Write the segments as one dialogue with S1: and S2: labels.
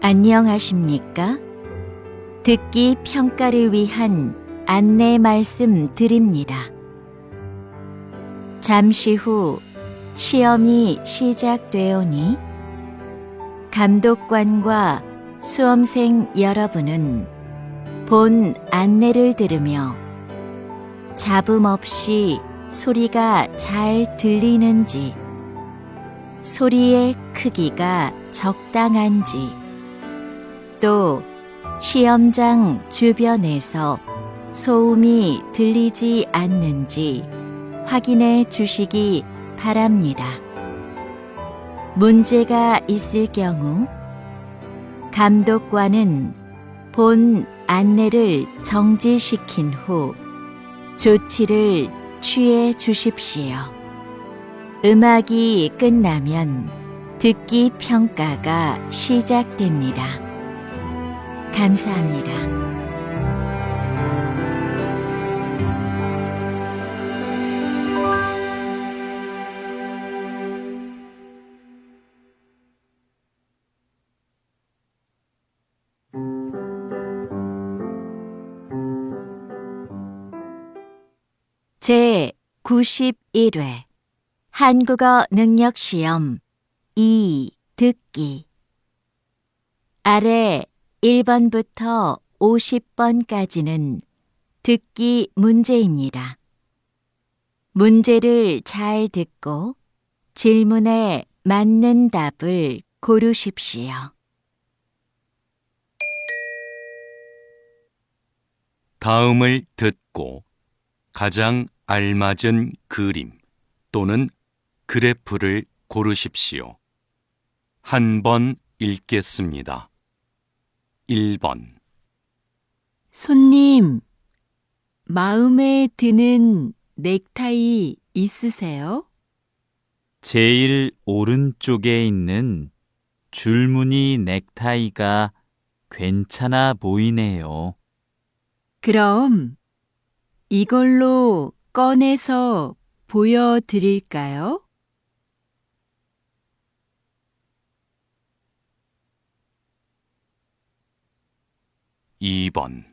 S1: 안녕하십니까? 듣기 평가를 위한 안내 말씀 드립니다. 잠시 후 시험이 시작되오니 감독관과 수험생 여러분은 본 안내를 들으며 잡음 없이 소리가 잘 들리는지, 소리의 크기가 적당한지, 또 시험장 주변에서 소음이 들리지 않는지 확인해 주시기 바랍니다. 문제가 있을 경우 감독관은 본 안내를 정지시킨 후 조치를 취해 주십시오. 음악이 끝나면 듣기 평가가 시작됩니다. 감사합니다. 제 91회 한국어 능력시험 2 듣기. 아래 1번부터 50번까지는 듣기 문제입니다. 문제를 잘 듣고 질문에 맞는 답을 고르십시오.
S2: 다음을 듣고 가장 알맞은 그림 또는 그래프를 고르십시오. 한 번 읽겠습니다. 1번.
S1: 손님, 마음에 드는 넥타이 있으세요?
S3: 제일 오른쪽에 있는 줄무늬 넥타이가 괜찮아 보이네요.
S1: 그럼 이걸로 꺼내서 보여드릴까요?
S2: 2번.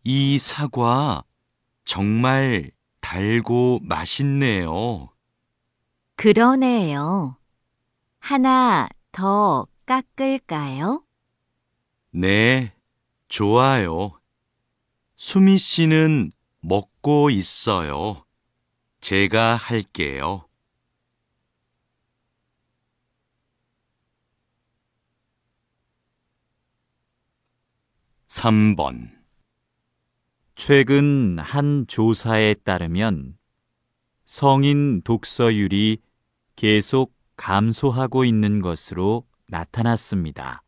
S2: 이 사과 정말 달고 맛있네요.
S1: 그러네요. 하나 더 깎을까요?
S2: 네, 좋아요. 수미 씨는 먹고 있어요. 제가 할게요. 3번.
S3: 최근 한 조사에 따르면 성인 독서율이 계속 감소하고 있는 것으로 나타났습니다.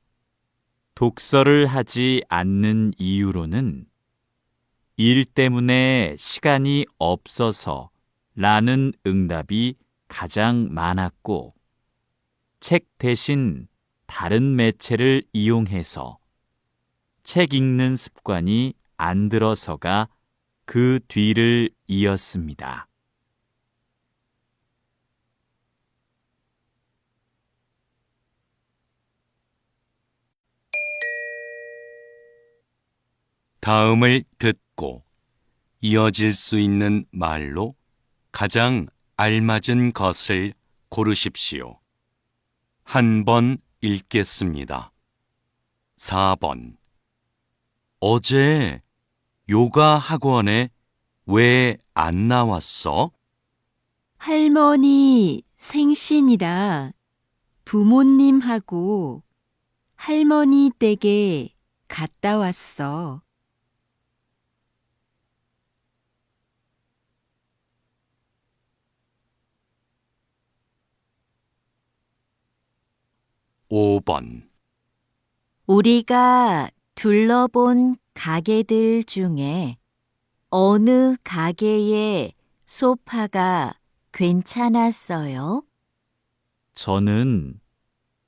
S3: 독서를 하지 않는 이유로는 일 때문에 시간이 없어서 라는 응답이 가장 많았고, 책 대신 다른 매체를 이용해서 책 읽는 습관이 안 들어서가 그 뒤를 이었습니다.
S2: 다음을 듣고 이어질 수 있는 말로 가장 알맞은 것을 고르십시오. 한 번 읽겠습니다. 4번. 어제 요가 학원에 왜 안 나왔어?
S1: 할머니 생신이라 부모님하고 할머니 댁에 갔다 왔어.
S2: 5번.
S1: 우리가 둘러본 가게들 중에 어느 가게의 소파가 괜찮았어요?
S3: 저는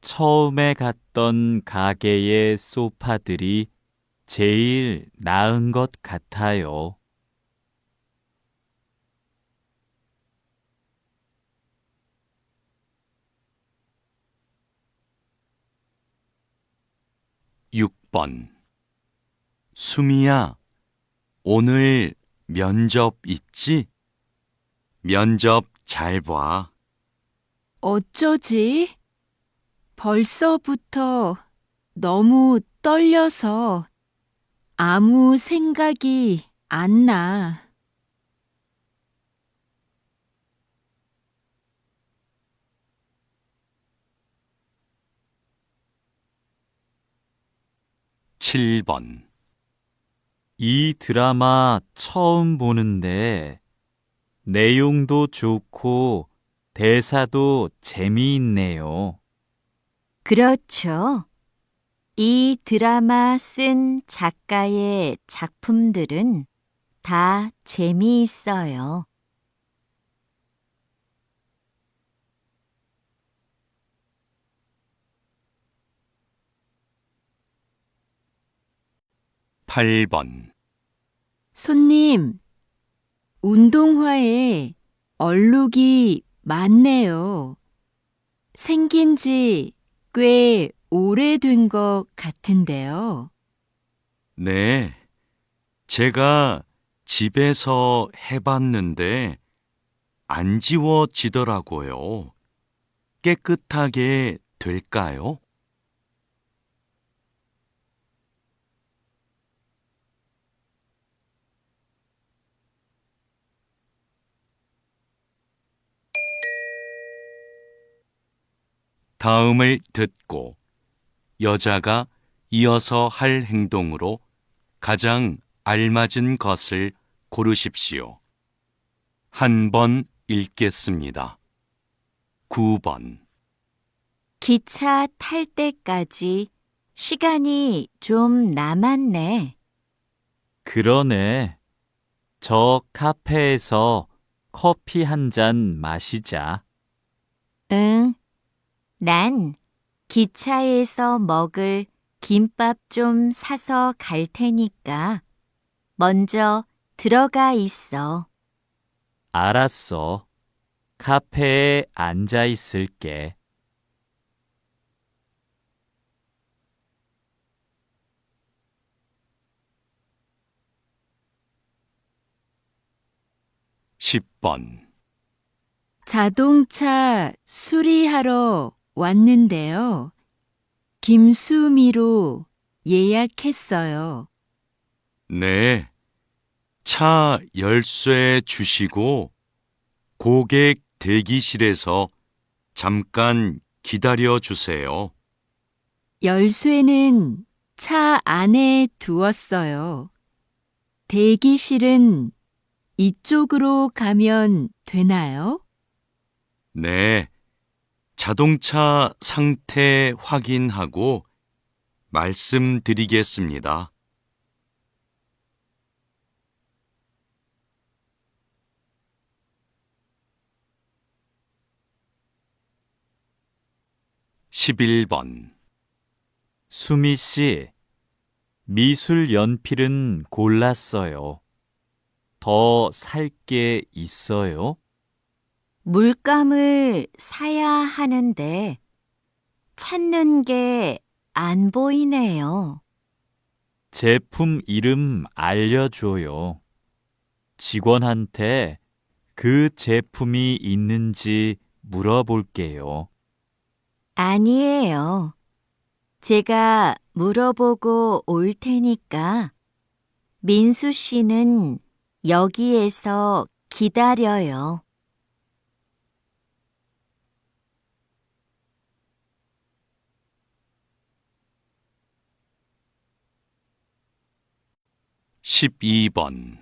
S3: 처음에 갔던 가게의 소파들이 제일 나은 것 같아요.
S2: 6번. 수미야, 오늘 면접 있지? 면접 잘 봐.
S1: 어쩌지? 벌써부터 너무 떨려서 아무 생각이 안 나.
S2: 7번.
S3: 이 드라마 처음 보는데 내용도 좋고 대사도 재미있네요.
S1: 그렇죠. 이 드라마 쓴 작가의 작품들은 다 재미있어요.
S2: 8번.
S1: 손님, 운동화에 얼룩이 많네요. 생긴 지 꽤 오래된 것 같은데요.
S2: 네, 제가 집에서 해봤는데 안 지워지더라고요. 깨끗하게 될까요? '다음을 듣고 여자가 이어서 할 행동으로 가장 알맞은 것을 고르십시오. 한 번 읽겠습니다. 9번.
S1: 기차 탈 때까지 시간이 좀 남았네.
S3: 그러네. 저 카페에서 커피 한 잔 마시자.
S1: 응, 난 기차에서 먹을 김밥 좀 사서 갈 테니까 먼저 들어가 있어.
S3: 알았어. 카페에 앉아 있을게.
S2: 10번.
S1: 자동차 수리하러 왔는데요. 김수미로 예약했어요.
S2: 네, 차 열쇠 주시고 고객 대기실에서 잠깐 기다려 주세요.
S1: 열쇠는 차 안에 두었어요. 대기실은 이쪽으로 가면 되나요?
S2: 네, 자동차 상태 확인하고 말씀드리겠습니다. 11번.
S3: 수미 씨, 미술 연필은 골랐어요. 더 살 게 있어요?
S1: 물감을 사야 하는데 찾는 게 안 보이네요.
S3: 제품 이름 알려줘요. 직원한테 그 제품이 있는지 물어볼게요.
S1: 아니에요. 제가 물어보고 올 테니까 민수 씨는 여기에서 기다려요.
S2: 12번.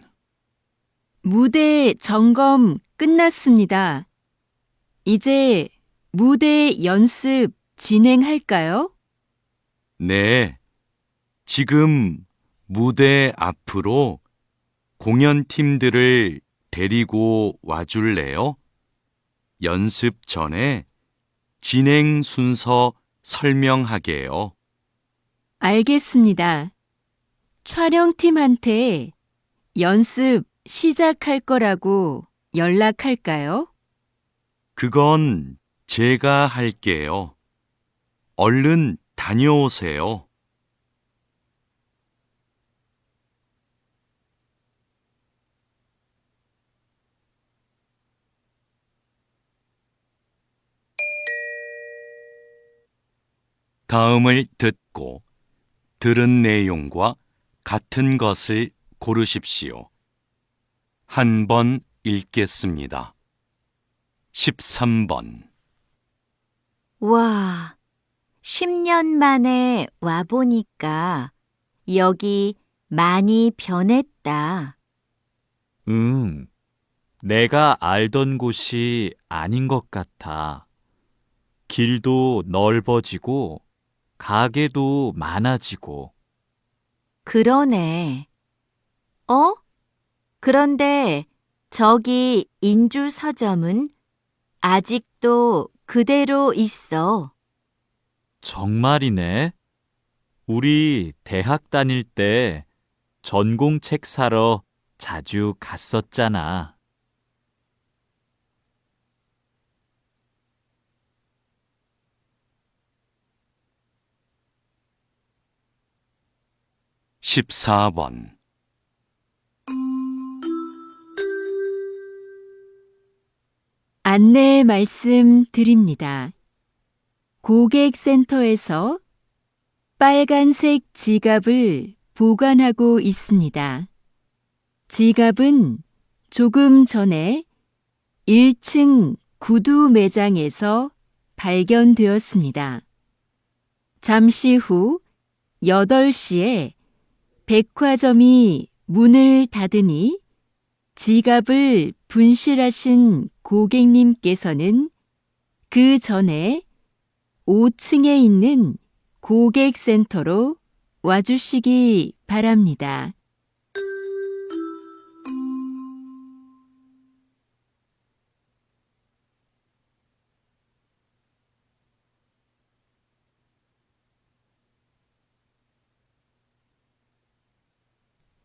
S1: 무대 점검 끝났습니다. 이제 무대 연습 진행할까요?
S2: 네, 지금 무대 앞으로 공연팀들을 데리고 와줄래요? 연습 전에 진행 순서 설명하게요.
S1: 알겠습니다. 촬영팀한테 연습 시작할 거라고 연락할까요?
S2: 그건 제가 할게요. 얼른 다녀오세요. 다음을 듣고 들은 내용과 같은 것을 고르십시오. 한 번 읽겠습니다. 13번.
S4: 와, 10년 만에 와보니까 여기 많이 변했다.
S3: 응, 내가 알던 곳이 아닌 것 같아. 길도 넓어지고, 가게도 많아지고.
S4: 그러네. 어? 그런데 저기 인주 서점은 아직도 그대로 있어.
S3: 정말이네. 우리 대학 다닐 때 전공책 사러 자주 갔었잖아.
S2: 14번.
S1: 안내 말씀 드립니다. 고객센터에서 빨간색 지갑을 보관하고 있습니다. 지갑은 조금 전에 1층 구두 매장에서 발견되었습니다. 잠시 후 8시에 백화점이 문을 닫으니 지갑을 분실하신 고객님께서는 그 전에 5층에 있는 고객센터로 와주시기 바랍니다.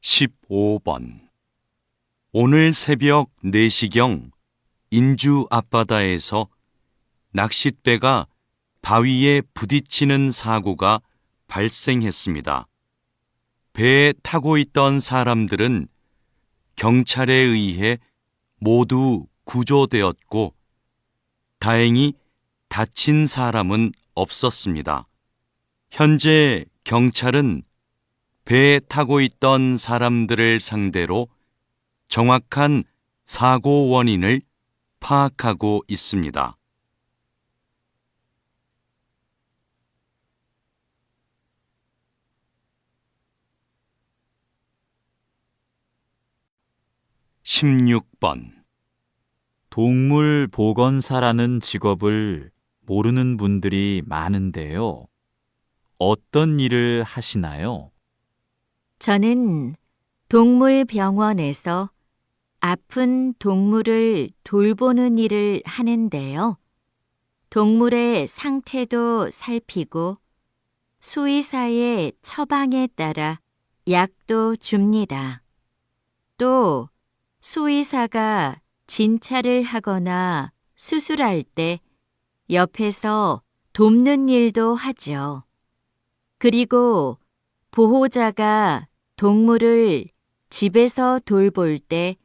S2: (15번) 오늘 새벽 4시경 인주 앞바다에서 낚싯배가 바위에 부딪히는 사고가 발생했습니다. 배에 타고 있던 사람들은 경찰에 의해 모두 구조되었고 다행히 다친 사람은 없었습니다. 현재 경찰은 배에 타고 있던 사람들을 상대로 정확한 사고 원인을 파악하고 있습니다. (16번)
S3: 동물 보건사라는 직업을 모르는 분들이 많은데요. 어떤 일을 하시나요?
S4: 저는 동물병원에서 아픈 동물을 돌보는 일을 하는데요. 동물의 상태도 살피고 수의사의 처방에 따라 약도 줍니다. 또 수의사가 진찰을 하거나 수술할 때 옆에서 돕는 일도 하죠. 그리고 보호자가 동물을 집에서 돌볼 때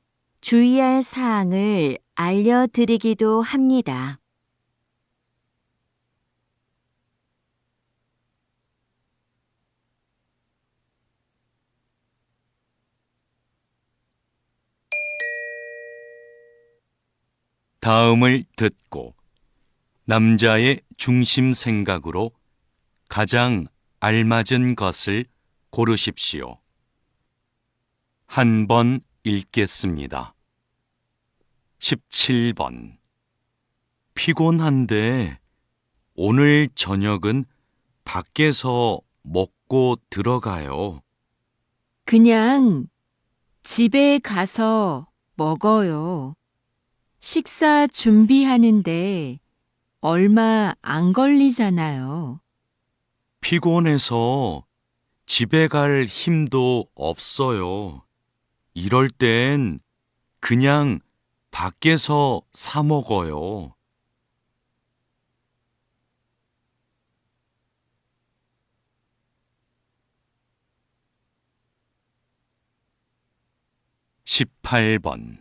S4: 주의할 사항을 알려드리기도 합니다.
S2: 다음을 듣고 남자의 중심 생각으로 가장 알맞은 것을 고르십시오. 한 번 읽겠습니다. 17번. 피곤한데 오늘 저녁은 밖에서 먹고 들어가요.
S1: 그냥 집에 가서 먹어요. 식사 준비하는데 얼마 안 걸리잖아요.
S2: 피곤해서 집에 갈 힘도 없어요. 이럴 땐 그냥 밖에서 사 먹어요. 18번.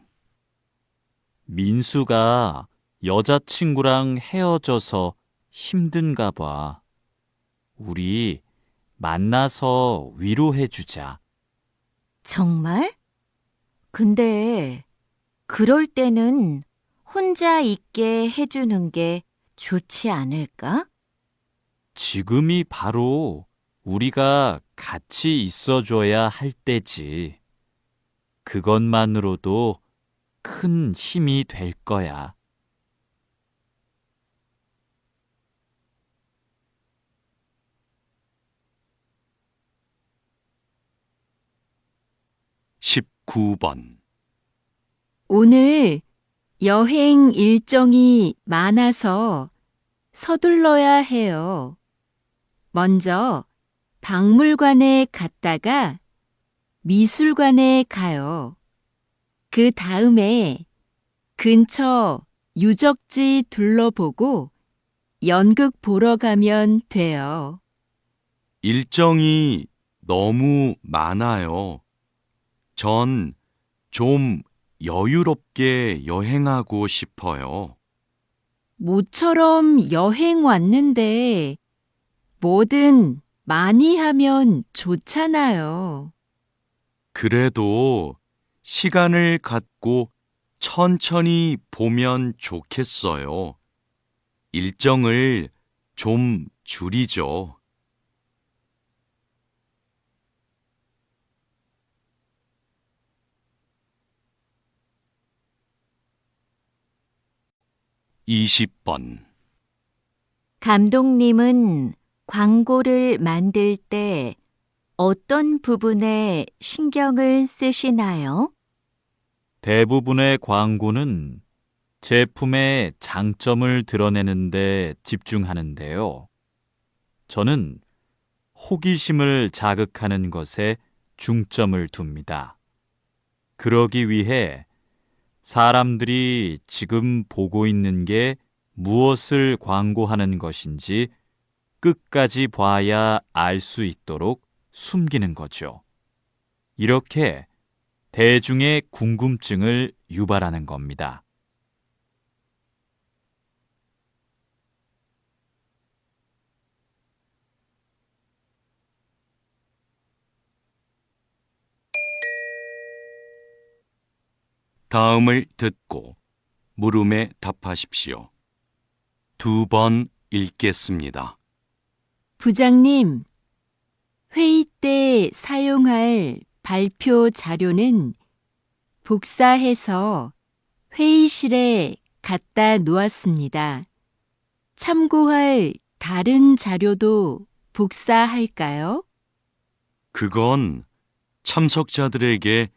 S3: 민수가 여자친구랑 헤어져서 힘든가 봐. 우리 만나서 위로해 주자.
S4: 정말? 근데 그럴 때는 혼자 있게 해주는 게 좋지 않을까?
S3: 지금이 바로 우리가 같이 있어줘야 할 때지. 그것만으로도 큰 힘이 될 거야.
S2: 십구 번
S1: 오늘 여행 일정이 많아서 서둘러야 해요. 먼저 박물관에 갔다가 미술관에 가요. 그 다음에 근처 유적지 둘러보고 연극 보러 가면 돼요.
S2: 일정이 너무 많아요. 전 좀 여유롭게 여행하고 싶어요.
S1: 모처럼 여행 왔는데 뭐든 많이 하면 좋잖아요.
S2: 그래도 시간을 갖고 천천히 보면 좋겠어요. 일정을 좀 줄이죠. 이십 번
S4: 감독님은 광고를 만들 때 어떤 부분에 신경을 쓰시나요?
S3: 대부분의 광고는 제품의 장점을 드러내는 데 집중하는데요. 저는 호기심을 자극하는 것에 중점을 둡니다. 그러기 위해 사람들이 지금 보고 있는 게 무엇을 광고하는 것인지 끝까지 봐야 알 수 있도록 숨기는 거죠. 이렇게 대중의 궁금증을 유발하는 겁니다.
S2: 다음을 듣고 물음에 답하십시오. 2번 읽겠습니다.
S1: 부장님, 회의 때 사용할 발표 자료는 복사해서 회의실에 갖다 놓았습니다. 참고할 다른 자료도 복사할까요?
S2: 그건 참석자들에게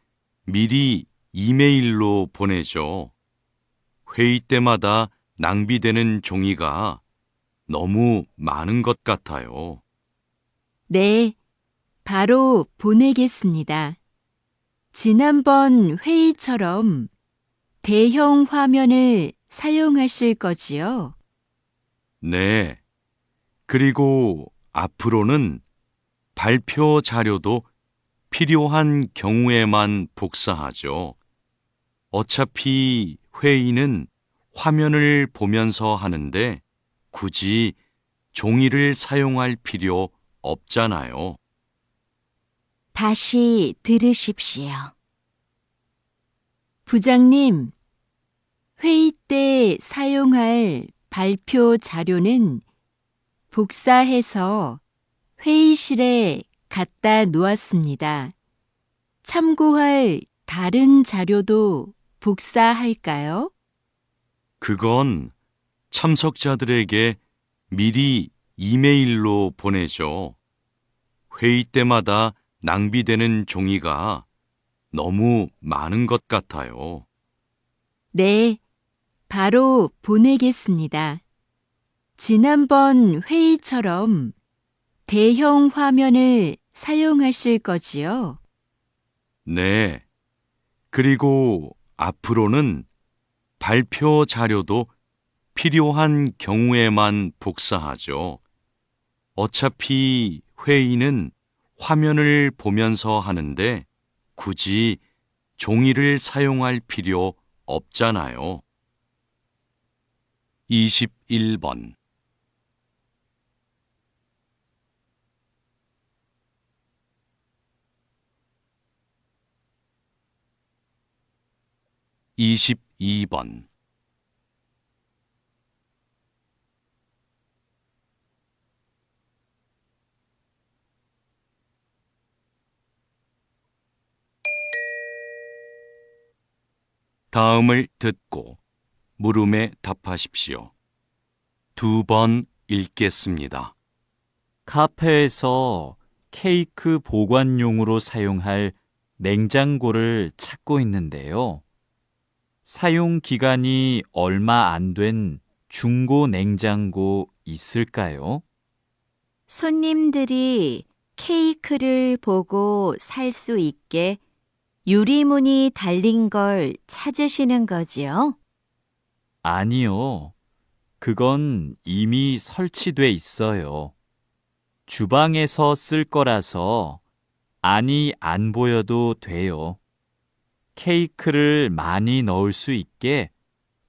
S2: 미리 이메일로 보내죠. 회의 때마다 낭비되는 종이가 너무 많은 것 같아요.
S1: 네, 바로 보내겠습니다. 지난번 회의처럼 대형 화면을 사용하실 거지요?
S2: 네. 그리고 앞으로는 발표 자료도 필요한 경우에만 복사하죠. 어차피 회의는 화면을 보면서 하는데 굳이 종이를 사용할 필요 없잖아요.
S4: 다시 들으십시오.
S1: 부장님, 회의 때 사용할 발표 자료는 복사해서 회의실에 갖다 놓았습니다. 참고할 다른 자료도 복사할까요?
S2: 그건 참석자들에게 미리 이메일로 보내죠. 회의 때마다 낭비되는 종이가 너무 많은 것 같아요.
S1: 네, 바로 보내겠습니다. 지난번 회의처럼 대형 화면을 사용하실 거지요?
S2: 네. 그리고 앞으로는 발표 자료도 필요한 경우에만 복사하죠. 어차피 회의는 화면을 보면서 하는데 굳이 종이를 사용할 필요 없잖아요. 21번 22번. 다음을 듣고 물음에 답하십시오. 2번 읽겠습니다.
S3: 카페에서 케이크 보관용으로 사용할 냉장고를 찾고 있는데요. 사용 기간이 얼마 안 된 중고 냉장고 있을까요?
S4: 손님들이 케이크를 보고 살 수 있게 유리문이 달린 걸 찾으시는 거지요?
S3: 아니요. 그건 이미 설치돼 있어요. 주방에서 쓸 거라서 안이 안 보여도 돼요. 케이크를 많이 넣을 수 있게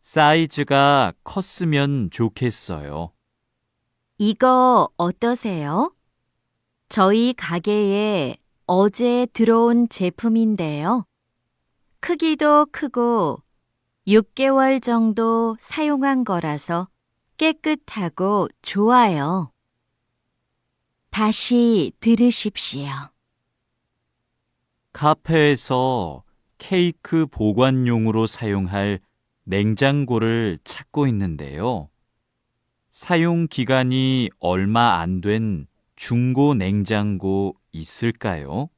S3: 사이즈가 컸으면 좋겠어요.
S4: 이거 어떠세요? 저희 가게에 어제 들어온 제품인데요. 크기도 크고 6개월 정도 사용한 거라서 깨끗하고 좋아요. 다시 들으십시오.
S3: 카페에서 케이크 보관용으로 사용할 냉장고를 찾고 있는데요. 사용 기간이 얼마 안 된 중고 냉장고 있을까요?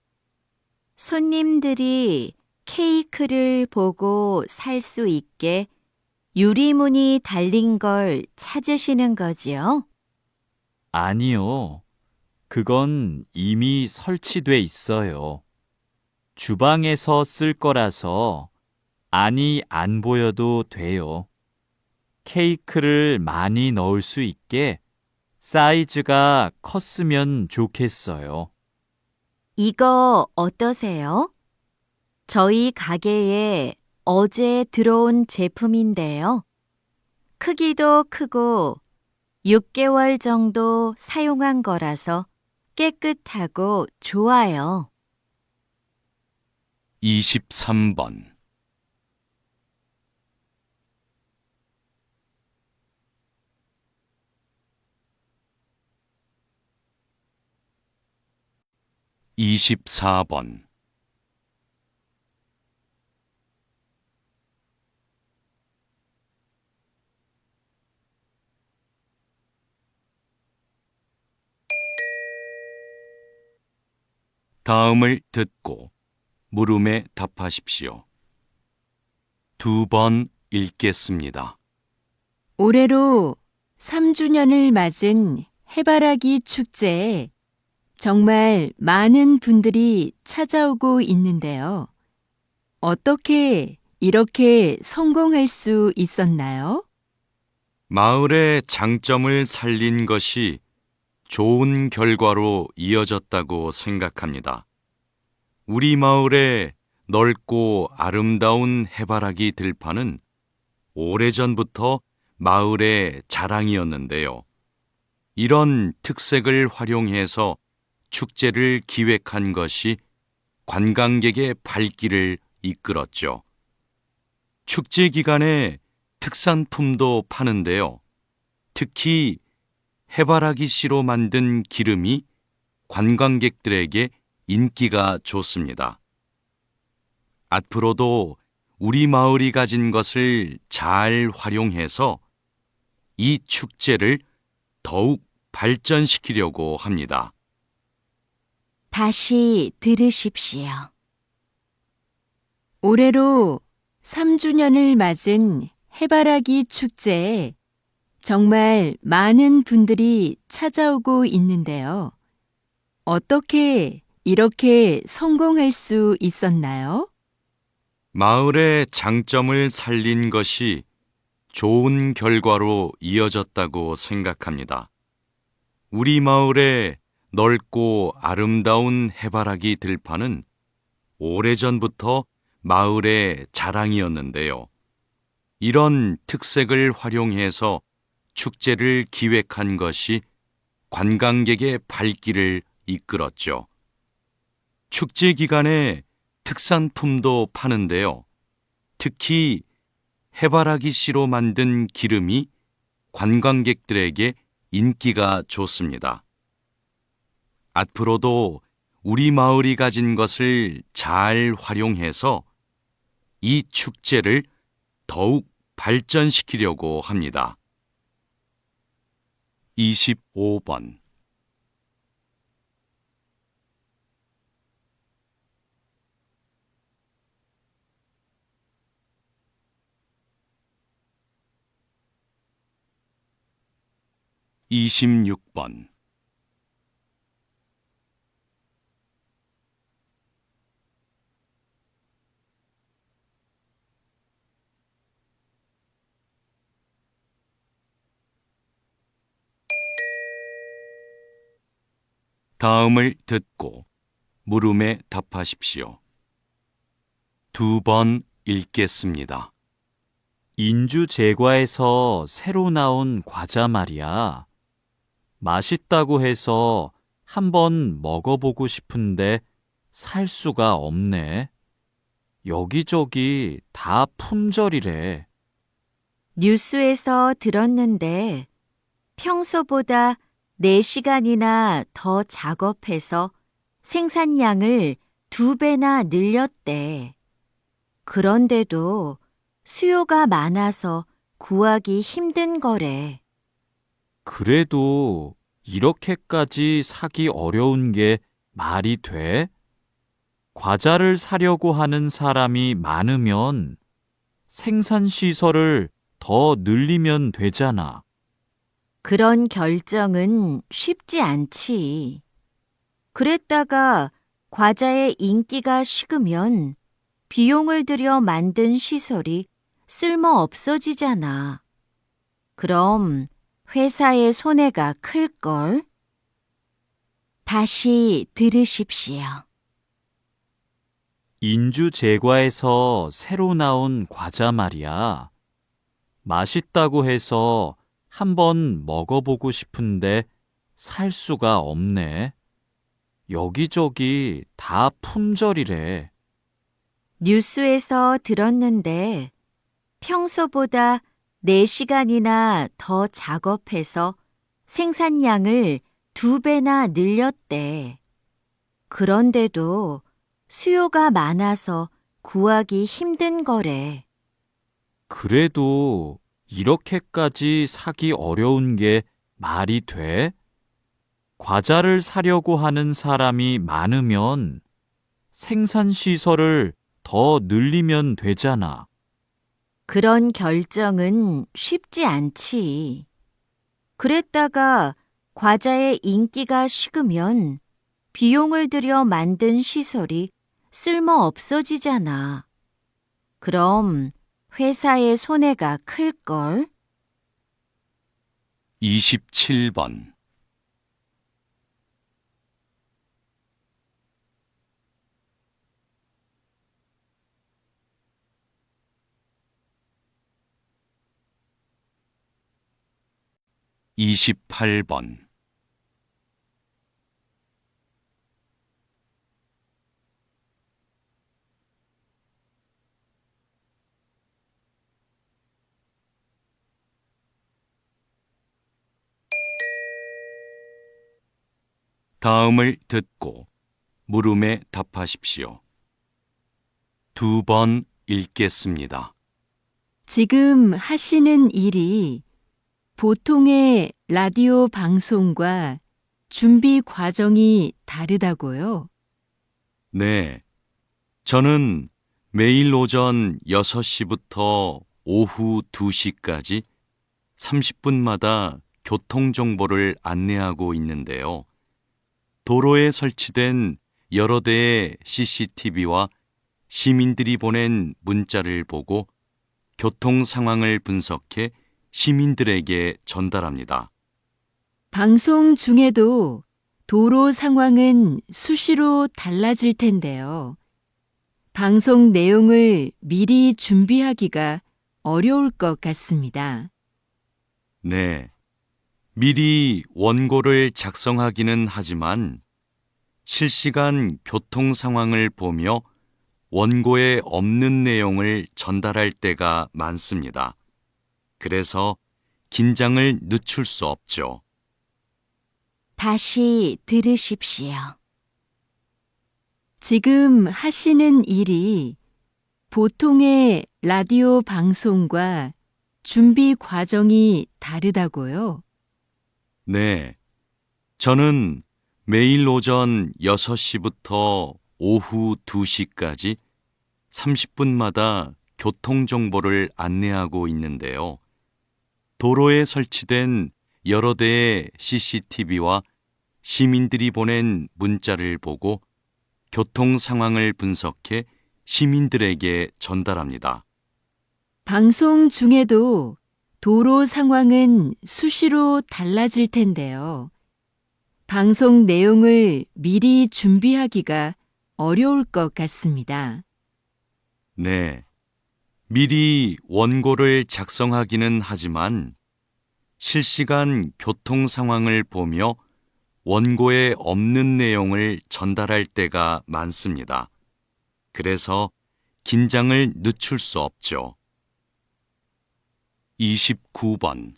S4: 손님들이 케이크를 보고 살 수 있게 유리문이 달린 걸 찾으시는 거지요?
S3: 아니요. 그건 이미 설치돼 있어요. 주방에서 쓸 거라서 안이 안 보여도 돼요. 케이크를 많이 넣을 수 있게 사이즈가 컸으면 좋겠어요.
S4: 이거 어떠세요? 저희 가게에 어제 들어온 제품인데요. 크기도 크고 6개월 정도 사용한 거라서 깨끗하고 좋아요.
S2: 23번. (24번) 다음을 듣고 물음에 답하십시오. 2번 읽겠습니다.
S1: 올해로 3주년을 맞은 해바라기 축제에 정말 많은 분들이 찾아오고 있는데요. 어떻게 이렇게 성공할 수 있었나요?
S2: 마을의 장점을 살린 것이 좋은 결과로 이어졌다고 생각합니다. 우리 마을의 넓고 아름다운 해바라기 들판은 오래전부터 마을의 자랑이었는데요. 이런 특색을 활용해서 축제를 기획한 것이 관광객의 발길을 이끌었죠. 축제 기간에 특산품도 파는데요. 특히 해바라기 씨로 만든 기름이 관광객들에게 인기가 좋습니다. 앞으로도 우리 마을이 가진 것을 잘 활용해서 이 축제를 더욱 발전시키려고 합니다.
S4: 다시 들으십시오.
S1: 올해로 3주년을 맞은 해바라기 축제에 정말 많은 분들이 찾아오고 있는데요. 어떻게 이렇게 성공할 수 있었나요?
S2: 마을의 장점을 살린 것이 좋은 결과로 이어졌다고 생각합니다. 우리 마을의 넓고 아름다운 해바라기 들판은 오래전부터 마을의 자랑이었는데요. 이런 특색을 활용해서 축제를 기획한 것이 관광객의 발길을 이끌었죠. 축제 기간에 특산품도 파는데요. 특히 해바라기 씨로 만든 기름이 관광객들에게 인기가 좋습니다. 앞으로도 우리 마을이 가진 것을 잘 활용해서 이 축제를 더욱 발전시키려고 합니다. 25번. (26번) 다음을 듣고 물음에 답하십시오. 2번 읽겠습니다.
S3: 인주 제과에서 새로 나온 과자 말이야. 맛있다고 해서 한번 먹어보고 싶은데 살 수가 없네. 여기저기 다 품절이래.
S4: 뉴스에서 들었는데 평소보다 4시간이나 더 작업해서 생산량을 2배나 늘렸대. 그런데도 수요가 많아서 구하기 힘든 거래.
S3: 그래도 이렇게까지 사기 어려운 게 말이 돼? 과자를 사려고 하는 사람이 많으면 생산시설을 더 늘리면 되잖아.
S4: 그런 결정은 쉽지 않지. 그랬다가 과자의 인기가 식으면 비용을 들여 만든 시설이 쓸모 없어지잖아. 그럼 회사의 손해가 클걸? 다시 들으십시오.
S3: 인주 제과에서 새로 나온 과자 말이야. 맛있다고 해서 한번 먹어보고 싶은데 살 수가 없네. 여기저기 다 품절이래.
S4: 뉴스에서 들었는데 평소보다 4시간이나 더 작업해서 생산량을 2배나 늘렸대. 그런데도 수요가 많아서 구하기 힘든 거래.
S3: 그래도 이렇게까지 사기 어려운 게 말이 돼? 과자를 사려고 하는 사람이 많으면 생산시설을 더 늘리면 되잖아.
S4: 그런 결정은 쉽지 않지. 그랬다가 과자의 인기가 식으면 비용을 들여 만든 시설이 쓸모 없어지잖아. 그럼 회사의 손해가 클걸?
S2: 27번. (28번) 다음을 듣고 물음에 답하십시오. 2번 읽겠습니다.
S1: 지금 하시는 일이 보통의 라디오 방송과 준비 과정이 다르다고요?
S2: 네, 저는 매일 오전 6시부터 오후 2시까지 30분마다 교통정보를 안내하고 있는데요. 도로에 설치된 여러 대의 CCTV와 시민들이 보낸 문자를 보고 교통 상황을 분석해 시민들에게 전달합니다.
S1: 방송 중에도 도로 상황은 수시로 달라질 텐데요. 방송 내용을 미리 준비하기가 어려울 것 같습니다.
S2: 네, 미리 원고를 작성하기는 하지만 실시간 교통 상황을 보며 원고에 없는 내용을 전달할 때가 많습니다. 그래서 긴장을 늦출 수 없죠.
S4: 다시 들으십시오.
S1: 지금 하시는 일이 보통의 라디오 방송과 준비 과정이 다르다고요?
S2: 네. 저는 매일 오전 6시부터 오후 2시까지 30분마다 교통정보를 안내하고 있는데요. 도로에 설치된 여러 대의 CCTV와 시민들이 보낸 문자를 보고 교통 상황을 분석해 시민들에게 전달합니다.
S1: 방송 중에도 도로 상황은 수시로 달라질 텐데요. 방송 내용을 미리 준비하기가 어려울 것 같습니다.
S2: 네. 미리 원고를 작성하기는 하지만 실시간 교통 상황을 보며 원고에 없는 내용을 전달할 때가 많습니다. 그래서 긴장을 늦출 수 없죠. 29번.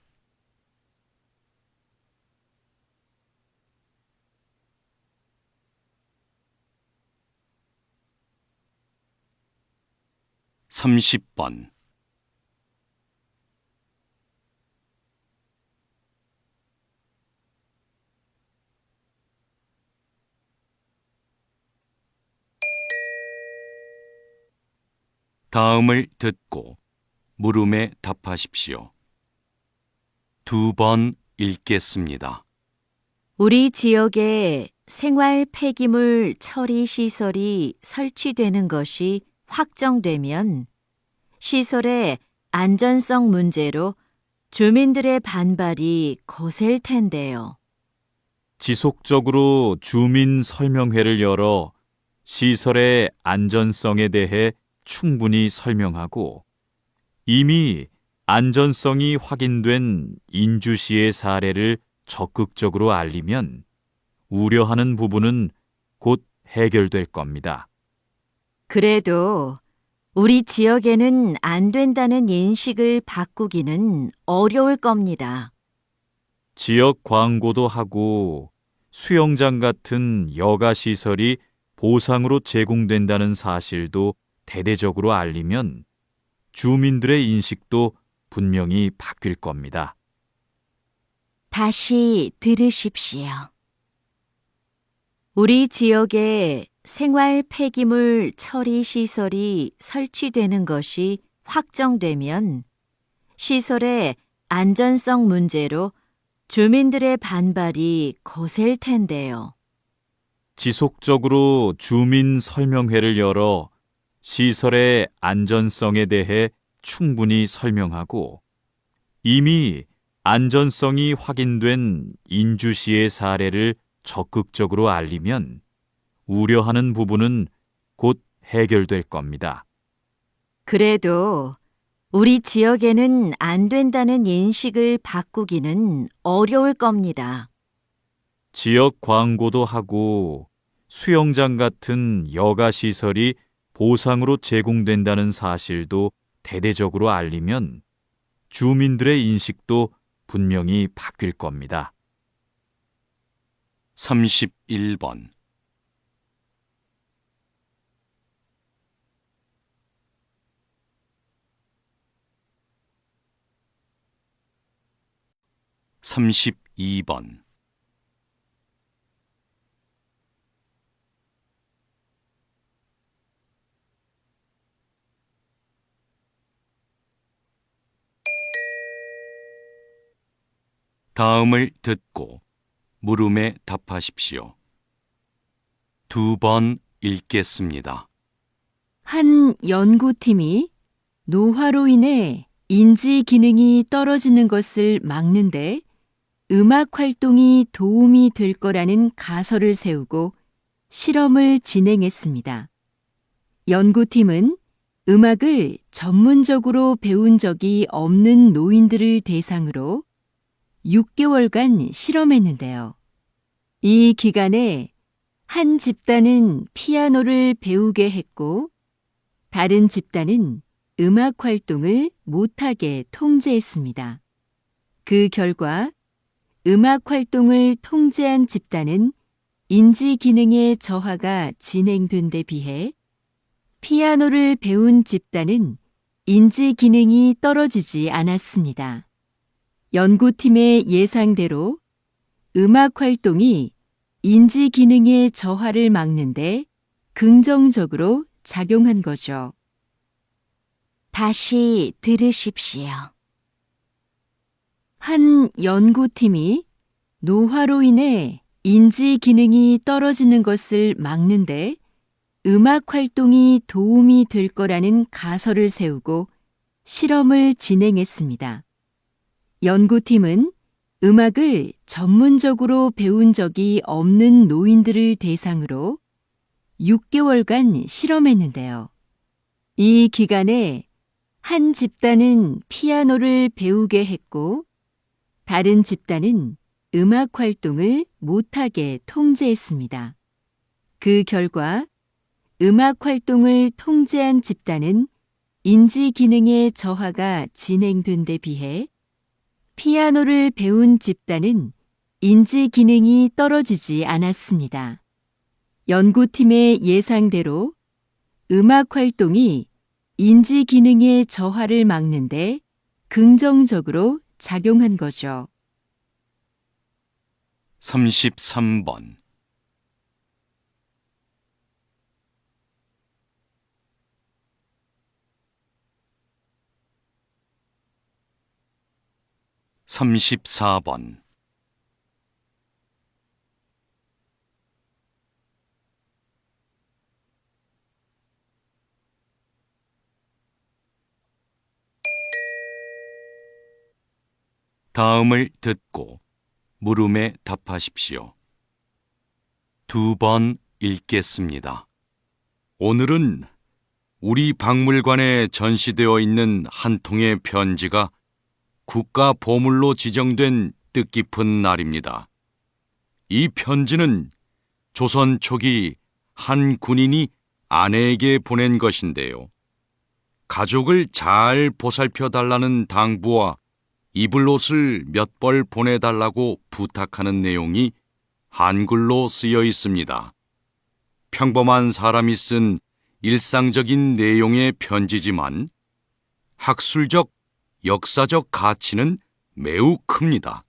S2: (30번) 다음을 듣고 물음에 답하십시오. 2번 읽겠습니다.
S4: 우리 지역에 생활 폐기물 처리 시설이 설치되는 것이 확정되면 시설의 안전성 문제로 주민들의 반발이 거셀 텐데요.
S3: 지속적으로 주민 설명회를 열어 시설의 안전성에 대해 충분히 설명하고 이미 안전성이 확인된 인주시의 사례를 적극적으로 알리면 우려하는 부분은 곧 해결될 겁니다.
S4: 그래도 우리 지역에는 안 된다는 인식을 바꾸기는 어려울 겁니다.
S3: 지역 광고도 하고 수영장 같은 여가 시설이 보상으로 제공된다는 사실도 대대적으로 알리면 주민들의 인식도 분명히 바뀔 겁니다.
S4: 다시 들으십시오. 우리 지역에 생활 폐기물 처리 시설이 설치되는 것이 확정되면 시설의 안전성 문제로 주민들의 반발이 거셀 텐데요.
S3: 지속적으로 주민 설명회를 열어 시설의 안전성에 대해 충분히 설명하고 이미 안전성이 확인된 인주시의 사례를 적극적으로 알리면 우려하는 부분은 곧 해결될 겁니다.
S4: 그래도 우리 지역에는 안 된다는 인식을 바꾸기는 어려울 겁니다.
S3: 지역 광고도 하고 수영장 같은 여가 시설이 보상으로 제공된다는 사실도 대대적으로 알리면 주민들의 인식도 분명히 바뀔 겁니다.
S2: 31번. (32번) 다음을 듣고 물음에 답하십시오. 2번 읽겠습니다.
S1: 한 연구팀이 노화로 인해 인지 기능이 떨어지는 것을 막는데 음악 활동이 도움이 될 거라는 가설을 세우고 실험을 진행했습니다. 연구팀은 음악을 전문적으로 배운 적이 없는 노인들을 대상으로 6개월간 실험했는데요. 이 기간에 한 집단은 피아노를 배우게 했고 다른 집단은 음악 활동을 못하게 통제했습니다. 그 결과 음악 활동을 통제한 집단은 인지 기능의 저하가 진행된 데 비해 피아노를 배운 집단은 인지 기능이 떨어지지 않았습니다. 연구팀의 예상대로 음악 활동이 인지 기능의 저하를 막는데 긍정적으로 작용한 거죠.
S4: 다시 들으십시오.
S1: 한 연구팀이 노화로 인해 인지 기능이 떨어지는 것을 막는데 음악 활동이 도움이 될 거라는 가설을 세우고 실험을 진행했습니다. 연구팀은 음악을 전문적으로 배운 적이 없는 노인들을 대상으로 6개월간 실험했는데요. 이 기간에 한 집단은 피아노를 배우게 했고 다른 집단은 음악 활동을 못하게 통제했습니다. 그 결과 음악 활동을 통제한 집단은 인지 기능의 저하가 진행된 데 비해 피아노를 배운 집단은 인지 기능이 떨어지지 않았습니다. 연구팀의 예상대로 음악 활동이 인지 기능의 저하를 막는데 긍정적으로 작용한 거죠.
S2: 33번. 삼십사 번. 다음을 듣고 물음에 답하십시오. 2번 읽겠습니다. 오늘은 우리 박물관에 전시되어 있는 한 통의 편지가 국가 보물로 지정된 뜻깊은 날입니다. 이 편지는 조선 초기 한 군인이 아내에게 보낸 것인데요. 가족을 잘 보살펴 달라는 당부와 입을 옷을 몇 벌 보내달라고 부탁하는 내용이 한글로 쓰여 있습니다. 평범한 사람이 쓴 일상적인 내용의 편지지만 학술적, 역사적 가치는 매우 큽니다.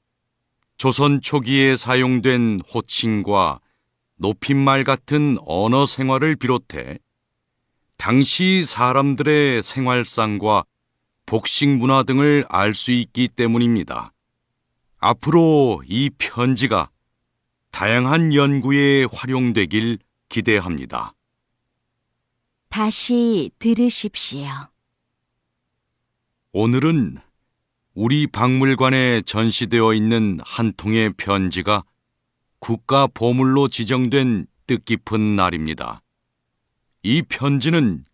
S2: 조선 초기에 사용된 호칭과 높임말 같은 언어 생활을 비롯해 당시 사람들의 생활상과 복식 문화 등을 알 수 있기 때문입니다. 앞으로 이 편지가 다양한 연구에 활용되길 기대합니다.
S4: 다시 들으십시오.
S2: 오늘은 우리 박물관에 전시되어 있는 한 통의 편지가 국가 보물로 지정된 뜻깊은 날입니다. 이 편지는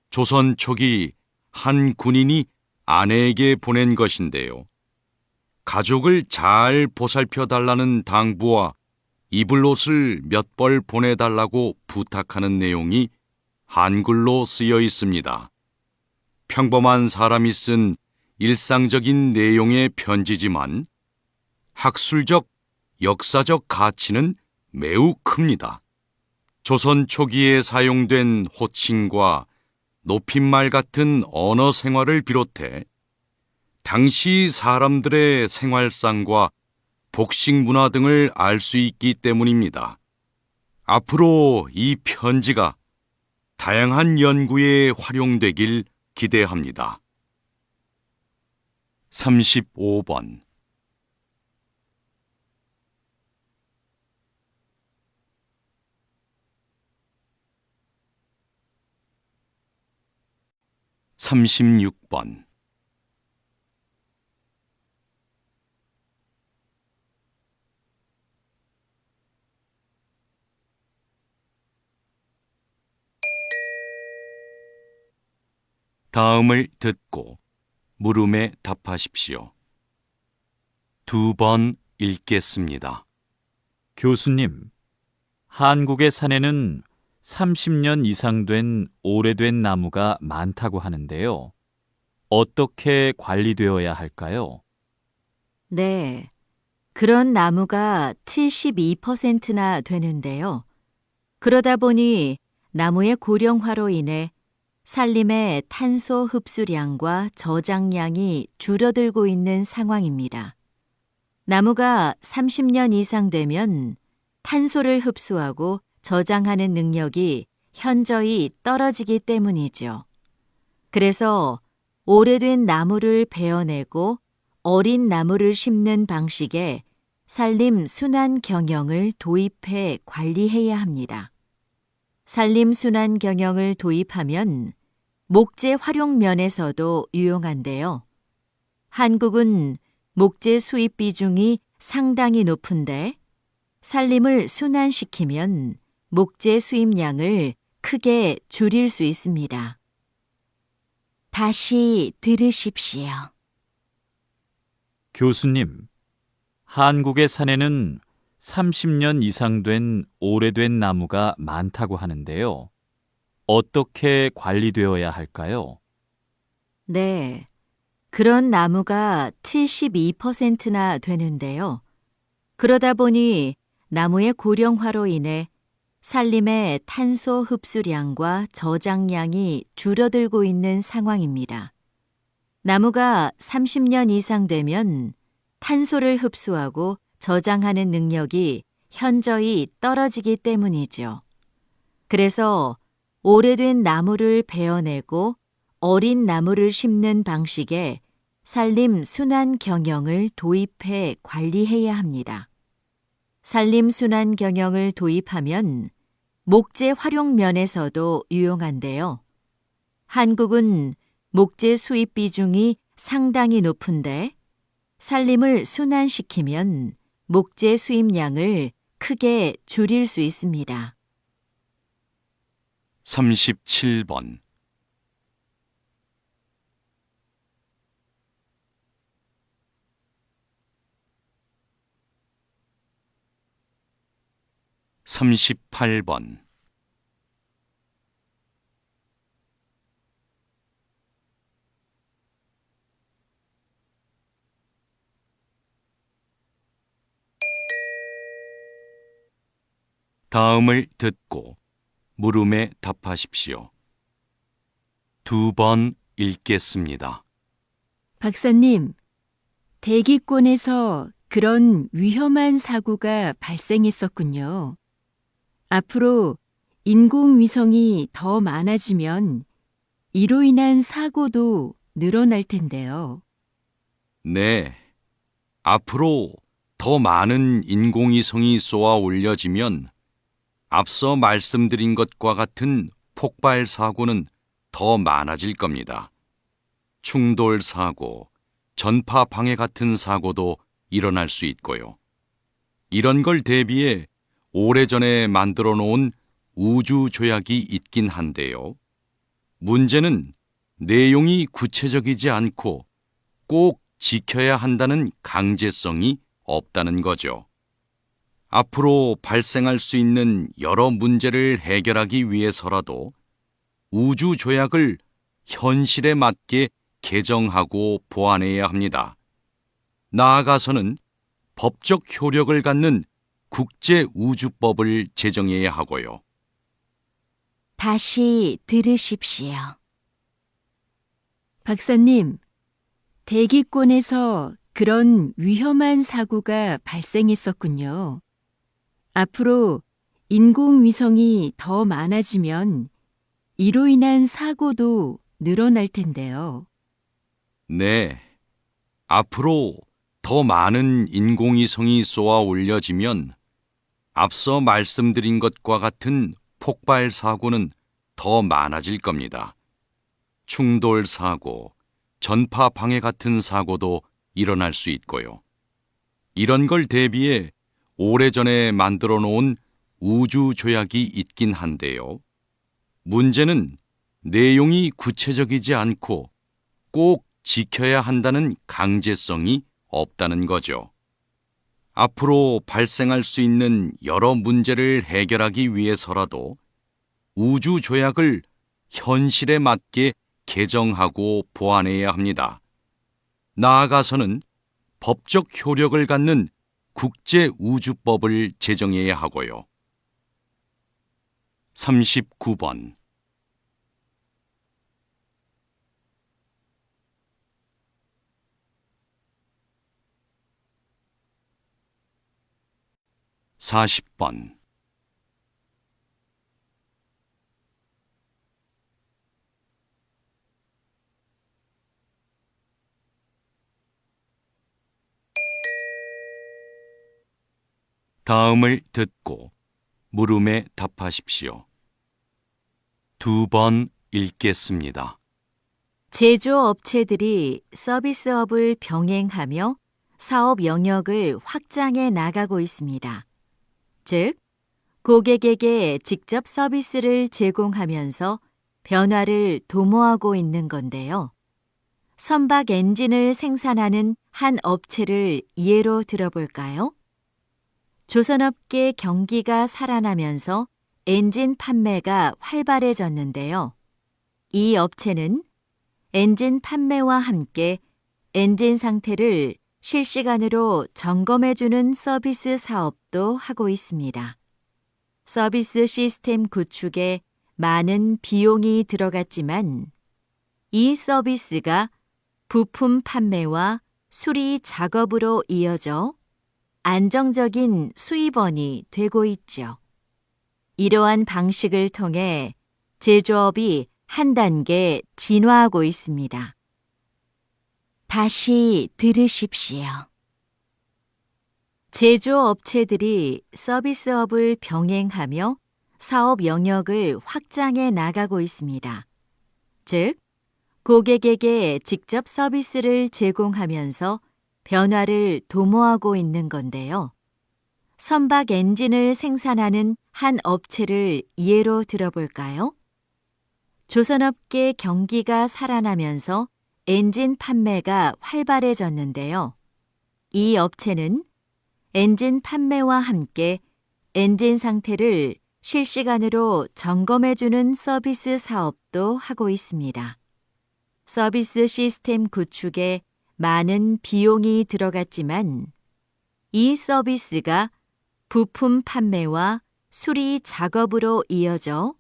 S2: 조선 초기 한 군인이 아내에게 보낸 것인데요. 가족을 잘 보살펴 달라는 당부와 입을 옷을 몇 벌 보내달라고 부탁하는 내용이 한글로 쓰여 있습니다. 평범한 사람이 쓴 일상적인 내용의 편지지만 학술적, 역사적 가치는 매우 큽니다. 조선 초기에 사용된 호칭과 높임말 같은 언어 생활을 비롯해 당시 사람들의 생활상과 복식 문화 등을 알 수 있기 때문입니다. 앞으로 이 편지가 다양한 연구에 활용되길 기대합니다. 35번. 삼십육 번. 다음을 듣고 물음에 답하십시오. 2번 읽겠습니다.
S3: 교수님, 한국의 산에는 30년 이상 된 오래된 나무가 많다고 하는데요. 어떻게 관리되어야 할까요?
S4: 네. 그런 나무가 72%나 되는데요. 그러다 보니 나무의 고령화로 인해 산림의 탄소 흡수량과 저장량이 줄어들고 있는 상황입니다. 나무가 30년 이상 되면 탄소를 흡수하고 저장하는 능력이 현저히 떨어지기 때문이죠. 그래서 오래된 나무를 베어내고 어린 나무를 심는 방식의 산림 순환 경영을 도입해 관리해야 합니다. 산림 순환 경영을 도입하면 목재 활용 면에서도 유용한데요. 한국은 목재 수입 비중이 상당히 높은데 산림을 순환시키면 목재 수입량을 크게 줄일 수 있습니다. 다시 들으십시오.
S3: 교수님, 한국의 산에는 30년 이상 된 오래된 나무가 많다고 하는데요. 어떻게 관리되어야 할까요?
S4: 네. 그런 나무가 72%나 되는데요. 그러다 보니 나무의 고령화로 인해 산림의 탄소 흡수량과 저장량이 줄어들고 있는 상황입니다. 나무가 30년 이상 되면 탄소를 흡수하고 저장하는 능력이 현저히 떨어지기 때문이죠. 그래서 오래된 나무를 베어내고 어린 나무를 심는 방식의 산림 순환 경영을 도입해 관리해야 합니다. 산림 순환 경영을 도입하면 목재 활용 면에서도 유용한데요. 한국은 목재 수입 비중이 상당히 높은데 산림을 순환시키면 목재 수입량을 크게 줄일 수 있습니다.
S2: 37번. (38번) 다음을 듣고 물음에 답하십시오. 2번 읽겠습니다.
S1: 박사님, 대기권에서 그런 위험한 사고가 발생했었군요. 앞으로 인공위성이 더 많아지면 이로 인한 사고도 늘어날 텐데요.
S2: 네, 앞으로 더 많은 인공위성이 쏘아 올려지면 앞서 말씀드린 것과 같은 폭발 사고는 더 많아질 겁니다. 충돌 사고, 전파 방해 같은 사고도 일어날 수 있고요. 이런 걸 대비해 오래전에 만들어 놓은 우주 조약이 있긴 한데요. 문제는 내용이 구체적이지 않고 꼭 지켜야 한다는 강제성이 없다는 거죠. 앞으로 발생할 수 있는 여러 문제를 해결하기 위해서라도 우주 조약을 현실에 맞게 개정하고 보완해야 합니다. 나아가서는 법적 효력을 갖는 국제우주법을 제정해야 하고요.
S4: 다시 들으십시오.
S1: 박사님, 대기권에서 그런 위험한 사고가 발생했었군요. 앞으로 인공위성이 더 많아지면 이로 인한 사고도 늘어날 텐데요.
S2: 네, 앞으로 더 많은 인공위성이 쏘아 올려지면 앞서 말씀드린 것과 같은 폭발 사고는 더 많아질 겁니다. 충돌 사고, 전파 방해 같은 사고도 일어날 수 있고요. 이런 걸 대비해 오래전에 만들어 놓은 우주 조약이 있긴 한데요. 문제는 내용이 구체적이지 않고 꼭 지켜야 한다는 강제성이 없다는 거죠. 앞으로 발생할 수 있는 여러 문제를 해결하기 위해서라도 우주 조약을 현실에 맞게 개정하고 보완해야 합니다. 나아가서는 법적 효력을 갖는 국제우주법을 제정해야 하고요. 39번. (40번) 다음을 듣고 물음에 답하십시오. 2번 읽겠습니다.
S4: 제조업체들이 서비스업을 병행하며 사업 영역을 확장해 나가고 있습니다. 즉, 고객에게 직접 서비스를 제공하면서 변화를 도모하고 있는 건데요. 선박 엔진을 생산하는 한 업체를 예로 들어볼까요? 조선업계 경기가 살아나면서 엔진 판매가 활발해졌는데요. 이 업체는 엔진 판매와 함께 엔진 상태를 실시간으로 점검해주는 서비스 사업도 하고 있습니다. 서비스 시스템 구축에 많은 비용이 들어갔지만 이 서비스가 부품 판매와 수리 작업으로 이어져 안정적인 수입원이 되고 있죠. 이러한 방식을 통해 제조업이 한 단계 진화하고 있습니다. 다시 들으십시오. 제조업체들이 서비스업을 병행하며 사업 영역을 확장해 나가고 있습니다. 즉, 고객에게 직접 서비스를 제공하면서 변화를 도모하고 있는 건데요. 선박 엔진을 생산하는 한 업체를 예로 들어볼까요? 조선업계 경기가 살아나면서 엔진 판매가 활발해졌는데요. 이 업체는 엔진 판매와 함께 엔진 상태를 실시간으로 점검해주는 서비스 사업도 하고 있습니다. 서비스 시스템 구축에 많은 비용이 들어갔지만 이 서비스가 부품 판매와 수리 작업으로 이어져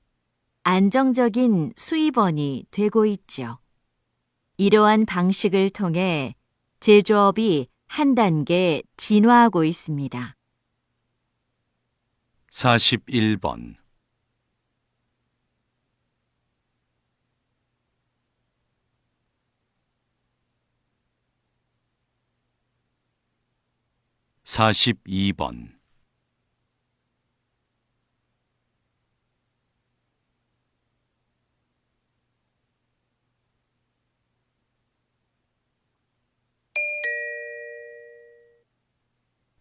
S4: 안정적인 수입원이 되고 있죠. 이러한 방식을 통해 제조업이 한 단계 진화하고 있습니다.
S2: 41번. (42번)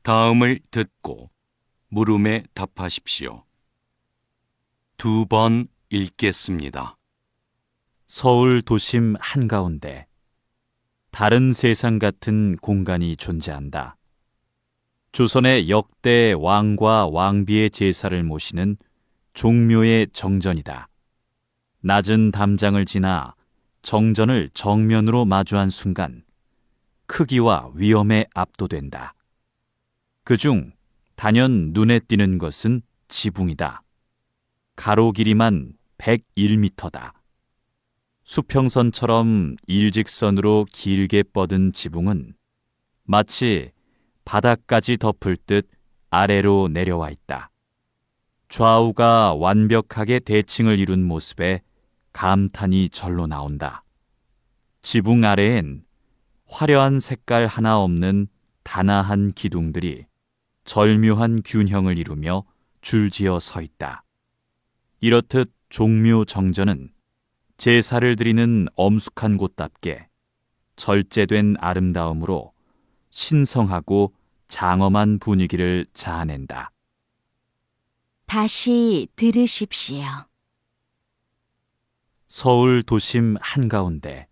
S2: 다음을 듣고 물음에 답하십시오. 2번 읽겠습니다.
S3: 서울 도심 한가운데 다른 세상 같은 공간이 존재한다. 조선의 역대 왕과 왕비의 제사를 모시는 종묘의 정전이다. 낮은 담장을 지나 정전을 정면으로 마주한 순간 크기와 위험에 압도된다. 그중 단연 눈에 띄는 것은 지붕이다. 가로 길이만 101m다. 수평선처럼 일직선으로 길게 뻗은 지붕은 마치 바닥까지 덮을 듯 아래로 내려와 있다. 좌우가 완벽하게 대칭을 이룬 모습에 감탄이 절로 나온다. 지붕 아래엔 화려한 색깔 하나 없는 단아한 기둥들이 절묘한 균형을 이루며 줄지어 서 있다. 이렇듯 종묘 정전은 제사를 드리는 엄숙한 곳답게 절제된 아름다움으로 신성하고 장엄한 분위기를 자아낸다.
S4: 다시 들으십시오.
S3: 서울 도심 한가운데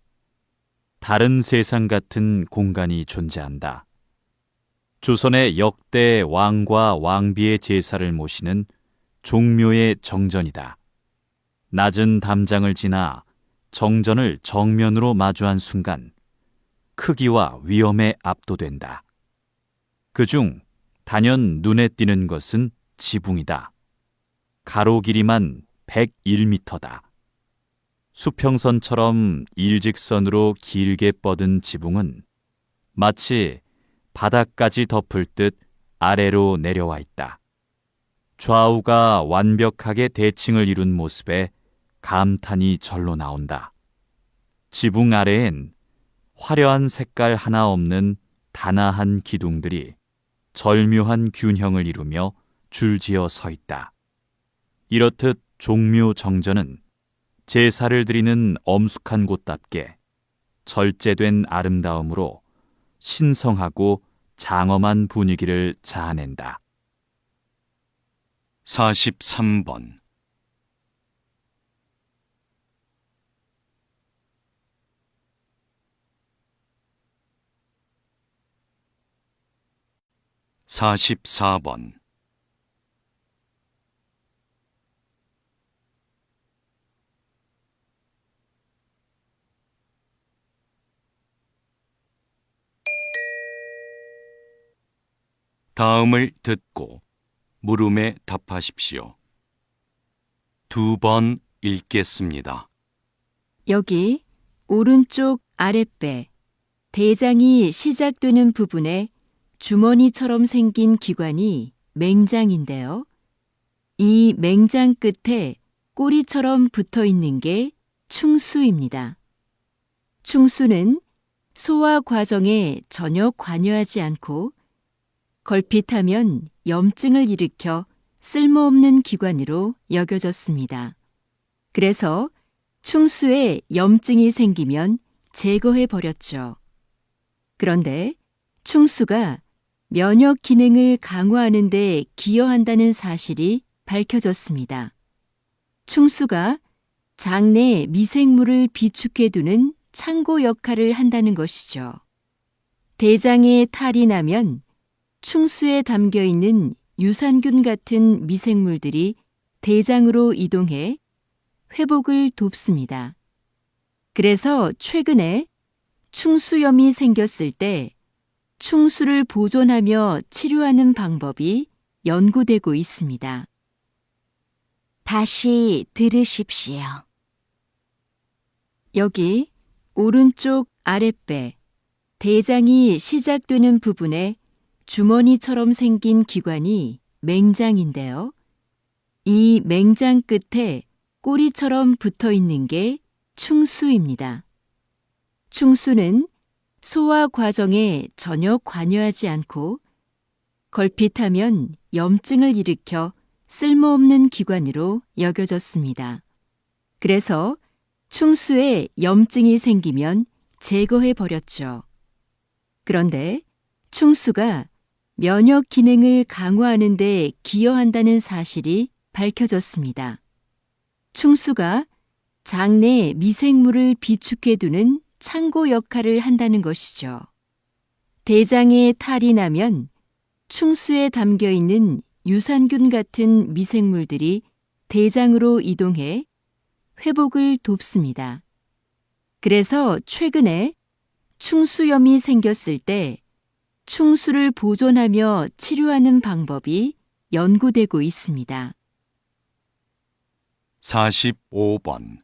S3: 다른 세상 같은 공간이 존재한다. 조선의 역대 왕과 왕비의 제사를 모시는 종묘의 정전이다. 낮은 담장을 지나 정전을 정면으로 마주한 순간 크기와 위험에 압도된다. 그중 단연 눈에 띄는 것은 지붕이다. 가로 길이만 101m다. 수평선처럼 일직선으로 길게 뻗은 지붕은 마치 바닥까지 덮을 듯 아래로 내려와 있다. 좌우가 완벽하게 대칭을 이룬 모습에 감탄이 절로 나온다. 지붕 아래엔 화려한 색깔 하나 없는 단아한 기둥들이 절묘한 균형을 이루며 줄지어 서 있다. 이렇듯 종묘정전은 제사를 드리는 엄숙한 곳답게 절제된 아름다움으로 신성하고 장엄한 분위기를 자아낸다.
S2: 43번 44번 다음을 듣고 물음에 답하십시오. 2번 읽겠습니다.
S1: 여기 오른쪽 아랫배, 대장이 시작되는 부분에 주머니처럼 생긴 기관이 맹장인데요. 이 맹장 끝에 꼬리처럼 붙어 있는 게 충수입니다. 충수는 소화 과정에 전혀 관여하지 않고 걸핏하면 염증을 일으켜 쓸모없는 기관으로 여겨졌습니다. 그래서 충수에 염증이 생기면 제거해 버렸죠. 그런데 충수가 면역 기능을 강화하는 데 기여한다는 사실이 밝혀졌습니다. 충수가 장내 미생물을 비축해두는 창고 역할을 한다는 것이죠. 대장에 탈이 나면 충수에 담겨있는 유산균 같은 미생물들이 대장으로 이동해 회복을 돕습니다. 그래서 최근에 충수염이 생겼을 때 충수를 보존하며 치료하는 방법이 연구되고 있습니다.
S4: 다시 들으십시오.
S1: 여기 오른쪽 아랫배, 대장이 시작되는 부분에 주머니처럼 생긴 기관이 맹장인데요. 이 맹장 끝에 꼬리처럼 붙어 있는 게 충수입니다. 충수는 소화 과정에 전혀 관여하지 않고 걸핏하면 염증을 일으켜 쓸모없는 기관으로 여겨졌습니다. 그래서 충수에 염증이 생기면 제거해 버렸죠. 그런데 충수가 면역 기능을 강화하는 데 기여한다는 사실이 밝혀졌습니다. 충수가 장내 미생물을 비축해두는 창고 역할을 한다는 것이죠. 대장에 탈이 나면 충수에 담겨있는 유산균 같은 미생물들이 대장으로 이동해 회복을 돕습니다. 그래서 최근에 충수염이 생겼을 때 충수를 보존하며 치료하는 방법이 연구되고 있습니다.
S2: 45번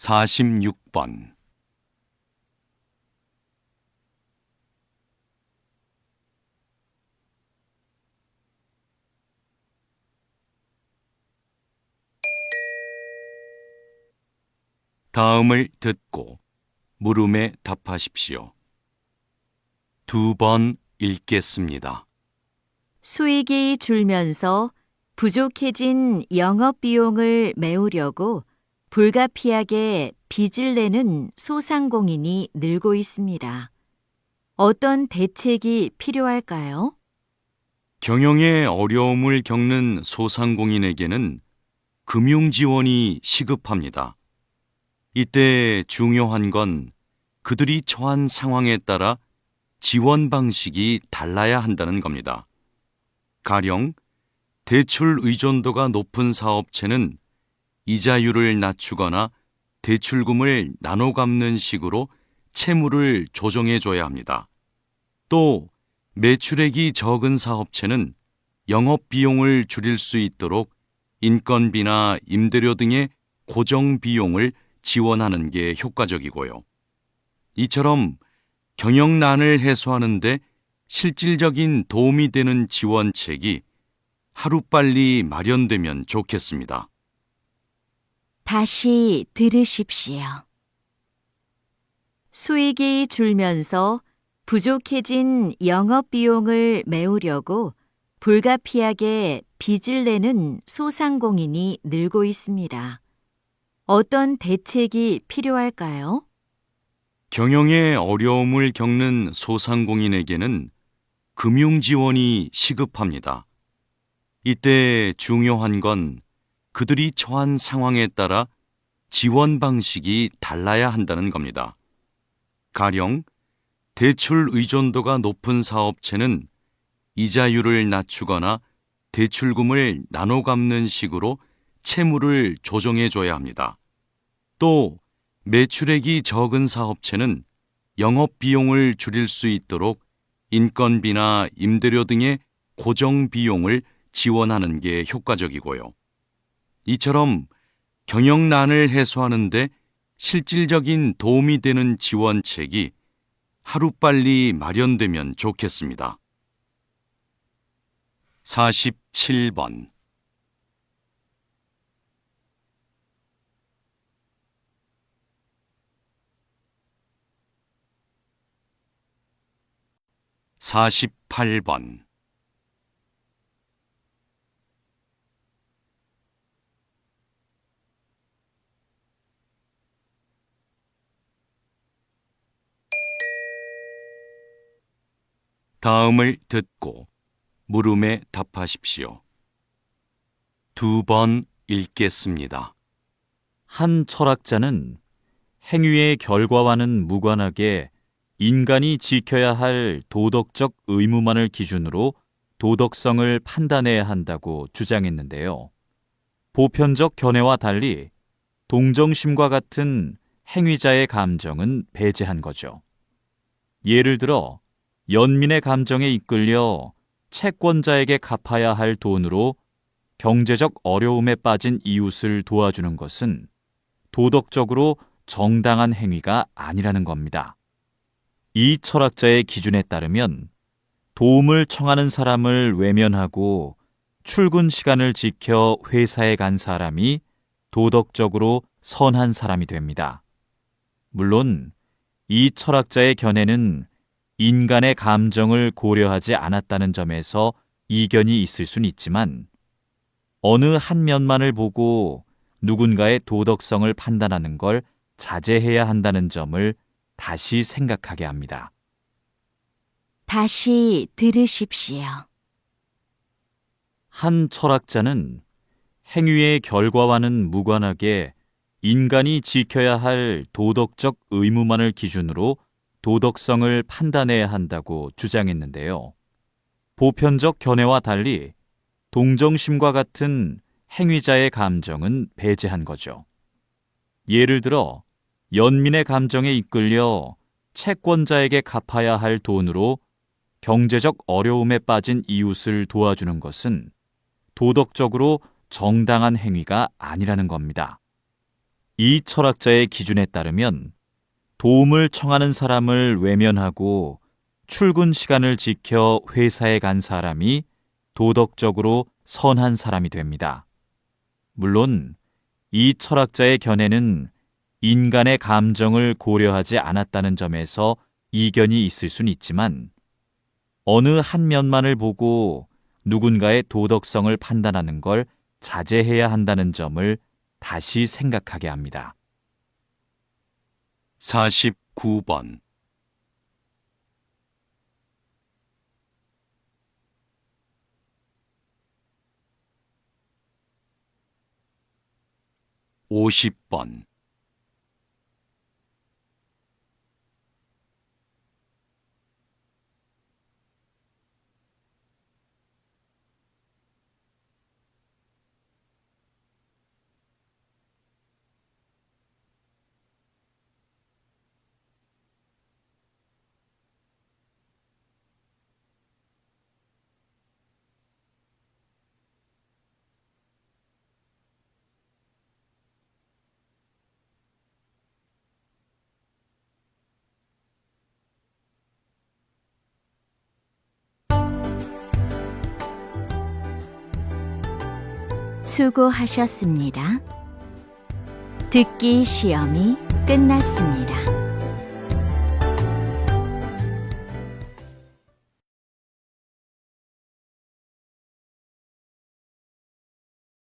S2: 46번 다음을 듣고 물음에 답하십시오. 2번 읽겠습니다.
S4: 수익이 줄면서 부족해진 영업 비용을 메우려고 불가피하게 빚을 내는 소상공인이 늘고 있습니다. 어떤 대책이 필요할까요?
S2: 경영에 어려움을 겪는 소상공인에게는 금융 지원이 시급합니다. 이때 중요한 건 그들이 처한 상황에 따라 지원 방식이 달라야 한다는 겁니다. 가령 대출 의존도가 높은 사업체는 이자율을 낮추거나 대출금을 나눠 갚는 식으로 채무를 조정해 줘야 합니다. 또 매출액이 적은 사업체는 영업 비용을 줄일 수 있도록 인건비나 임대료 등의 고정 비용을 지원하는 게 효과적이고요. 이처럼 경영난을 해소하는 데 실질적인 도움이 되는 지원책이 하루빨리 마련되면 좋겠습니다.
S4: 다시 들으십시오. 수익이 줄면서 부족해진 영업 비용을 메우려고 불가피하게 빚을 내는 소상공인이 늘고 있습니다. 어떤 대책이 필요할까요?
S2: 경영에 어려움을 겪는 소상공인에게는 금융 지원이 시급합니다. 이때 중요한 건 그들이 처한 상황에 따라 지원 방식이 달라야 한다는 겁니다. 가령 대출 의존도가 높은 사업체는 이자율을 낮추거나 대출금을 나눠 갚는 식으로 채무를 조정해 줘야 합니다. 또 매출액이 적은 사업체는 영업 비용을 줄일 수 있도록 인건비나 임대료 등의 고정 비용을 지원하는 게 효과적이고요. 이처럼 경영난을 해소하는 데 실질적인 도움이 되는 지원책이 하루빨리 마련되면 좋겠습니다. 47번 48번 다음을 듣고 물음에 답하십시오. 2번 읽겠습니다.
S3: 한 철학자는 행위의 결과와는 무관하게 인간이 지켜야 할 도덕적 의무만을 기준으로 도덕성을 판단해야 한다고 주장했는데요. 보편적 견해와 달리 동정심과 같은 행위자의 감정은 배제한 거죠. 예를 들어 연민의 감정에 이끌려 채권자에게 갚아야 할 돈으로 경제적 어려움에 빠진 이웃을 도와주는 것은 도덕적으로 정당한 행위가 아니라는 겁니다. 이 철학자의 기준에 따르면 도움을 청하는 사람을 외면하고 출근 시간을 지켜 회사에 간 사람이 도덕적으로 선한 사람이 됩니다. 물론 이 철학자의 견해는 인간의 감정을 고려하지 않았다는 점에서 이견이 있을 순 있지만 어느 한 면만을 보고 누군가의 도덕성을 판단하는 걸 자제해야 한다는 점을 다시 생각하게 합니다.
S4: 다시 들으십시오.
S3: 한 철학자는 행위의 결과와는 무관하게 인간이 지켜야 할 도덕적 의무만을 기준으로 도덕성을 판단해야 한다고 주장했는데요. 보편적 견해와 달리 동정심과 같은 행위자의 감정은 배제한 거죠. 예를 들어 연민의 감정에 이끌려 채권자에게 갚아야 할 돈으로 경제적 어려움에 빠진 이웃을 도와주는 것은 도덕적으로 정당한 행위가 아니라는 겁니다. 이 철학자의 기준에 따르면 도움을 청하는 사람을 외면하고 출근 시간을 지켜 회사에 간 사람이 도덕적으로 선한 사람이 됩니다. 물론 이 철학자의 견해는 인간의 감정을 고려하지 않았다는 점에서 이견이 있을 순 있지만 어느 한 면만을 보고 누군가의 도덕성을 판단하는 걸 자제해야 한다는 점을 다시 생각하게 합니다.
S2: 49번 50번
S4: 수고하셨습니다. 듣기 시험이 끝났습니다.